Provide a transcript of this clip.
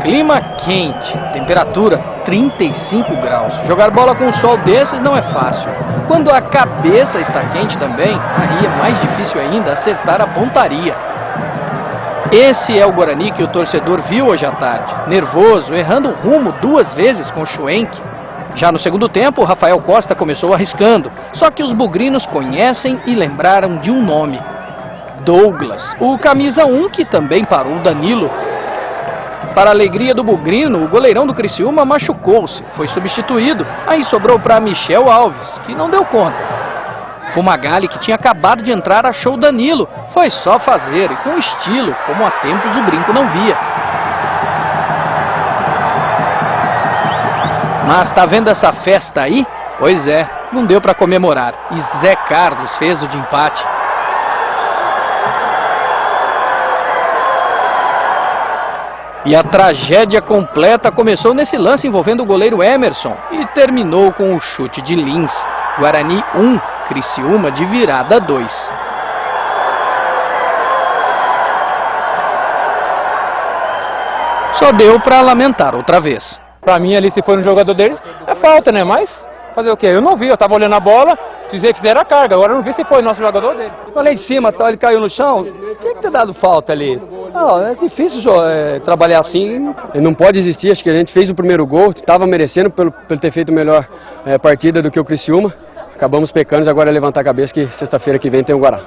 Clima quente, temperatura 35 graus. Jogar bola com um sol desses não é fácil. Quando a cabeça está quente também, aí é mais difícil ainda acertar a pontaria. Esse é o Guarani que o torcedor viu hoje à tarde, nervoso, errando o rumo 2 vezes com o Schwenk. Já no segundo tempo, o Rafael Costa começou arriscando, só que os bugrinos conhecem e lembraram de um nome: Douglas, o camisa 1 que também parou o Danilo. Para a alegria do bugrino, o goleirão do Criciúma machucou-se, foi substituído, aí sobrou para Michel Alves, que não deu conta. Fumagalli, que tinha acabado de entrar, achou o Danilo, foi só fazer e com estilo, como há tempos o Brinco não via. Mas tá vendo essa festa aí? Pois é, não deu para comemorar, e Zé Carlos fez o de empate. E a tragédia completa começou nesse lance envolvendo o goleiro Emerson e terminou com o chute de Lins. Guarani 1, Criciúma de virada 2. Só deu para lamentar outra vez. Pra mim ali, se for um jogador deles, é falta, né? Mas fazer o quê? Eu não vi, eu tava olhando a bola, fizeram a carga, agora eu não vi se foi nosso jogador dele. Olha em cima, ele caiu no chão, tinha que ter dado falta ali. Não, é difícil trabalhar assim. Não pode existir, acho que a gente fez o primeiro gol, estava merecendo pelo ter feito melhor partida do que o Criciúma. Acabamos pecando, agora é levantar a cabeça que sexta-feira que vem tem o Guará.